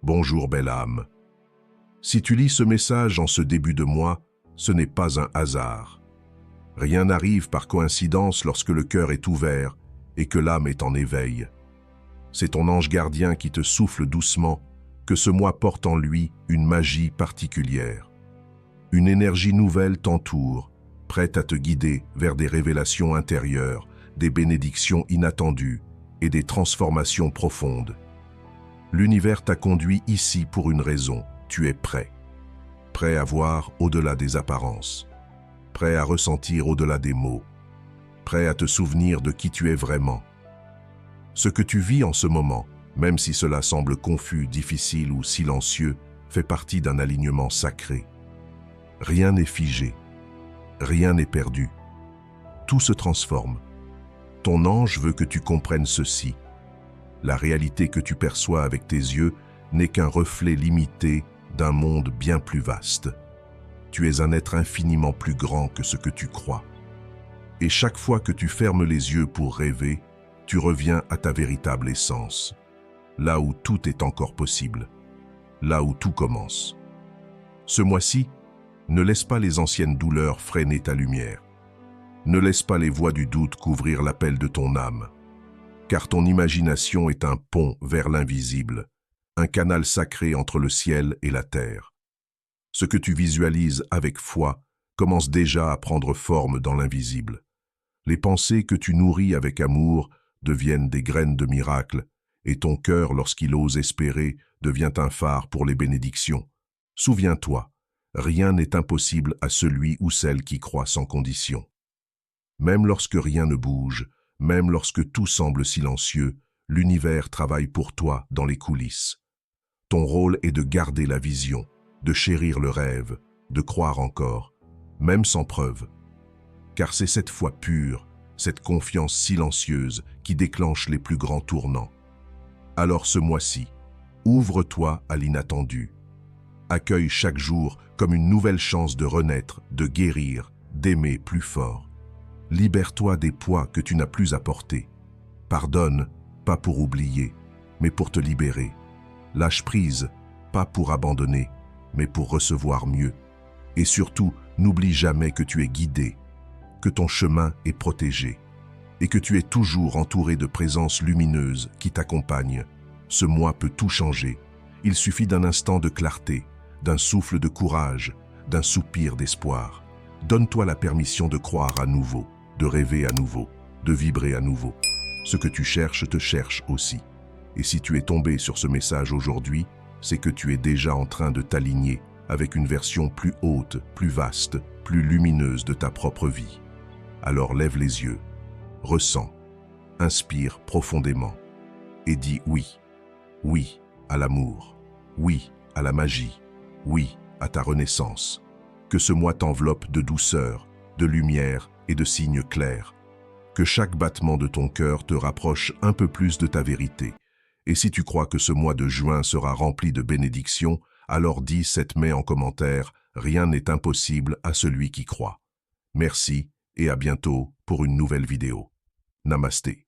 Bonjour belle âme. Si tu lis ce message en ce début de mois, ce n'est pas un hasard. Rien n'arrive par coïncidence lorsque le cœur est ouvert et que l'âme est en éveil. C'est ton ange gardien qui te souffle doucement que ce mois porte en lui une magie particulière. Une énergie nouvelle t'entoure, prête à te guider vers des révélations intérieures, des bénédictions inattendues et des transformations profondes. L'univers t'a conduit ici pour une raison, tu es prêt. Prêt à voir au-delà des apparences, prêt à ressentir au-delà des mots, prêt à te souvenir de qui tu es vraiment. Ce que tu vis en ce moment, même si cela semble confus, difficile ou silencieux, fait partie d'un alignement sacré. Rien n'est figé, rien n'est perdu. Tout se transforme. Ton ange veut que tu comprennes ceci. La réalité que tu perçois avec tes yeux n'est qu'un reflet limité d'un monde bien plus vaste. Tu es un être infiniment plus grand que ce que tu crois. Et chaque fois que tu fermes les yeux pour rêver, tu reviens à ta véritable essence, là où tout est encore possible, là où tout commence. Ce mois-ci, ne laisse pas les anciennes douleurs freiner ta lumière. Ne laisse pas les voix du doute couvrir l'appel de ton âme, car ton imagination est un pont vers l'invisible, un canal sacré entre le ciel et la terre. Ce que tu visualises avec foi commence déjà à prendre forme dans l'invisible. Les pensées que tu nourris avec amour deviennent des graines de miracle, et ton cœur, lorsqu'il ose espérer, devient un phare pour les bénédictions. Souviens-toi, rien n'est impossible à celui ou celle qui croit sans condition. Même lorsque rien ne bouge, même lorsque tout semble silencieux, l'univers travaille pour toi dans les coulisses. Ton rôle est de garder la vision, de chérir le rêve, de croire encore, même sans preuve. Car c'est cette foi pure, cette confiance silencieuse qui déclenche les plus grands tournants. Alors ce mois-ci, ouvre-toi à l'inattendu. Accueille chaque jour comme une nouvelle chance de renaître, de guérir, d'aimer plus fort. Libère-toi des poids que tu n'as plus à porter. Pardonne, pas pour oublier, mais pour te libérer. Lâche prise, pas pour abandonner, mais pour recevoir mieux. Et surtout, n'oublie jamais que tu es guidé, que ton chemin est protégé, et que tu es toujours entouré de présences lumineuses qui t'accompagnent. Ce mois peut tout changer. Il suffit d'un instant de clarté, d'un souffle de courage, d'un soupir d'espoir. Donne-toi la permission de croire à nouveau, de rêver à nouveau, de vibrer à nouveau. Ce que tu cherches te cherche aussi. Et si tu es tombé sur ce message aujourd'hui, c'est que tu es déjà en train de t'aligner avec une version plus haute, plus vaste, plus lumineuse de ta propre vie. Alors lève les yeux, ressens, inspire profondément et dis oui. Oui à l'amour, oui à la magie, oui à ta renaissance. Que ce mois t'enveloppe de douceur, de lumière et de signes clairs. Que chaque battement de ton cœur te rapproche un peu plus de ta vérité. Et si tu crois que ce mois de juin sera rempli de bénédictions, alors dis cette mai en commentaire, rien n'est impossible à celui qui croit. Merci et à bientôt pour une nouvelle vidéo. Namasté.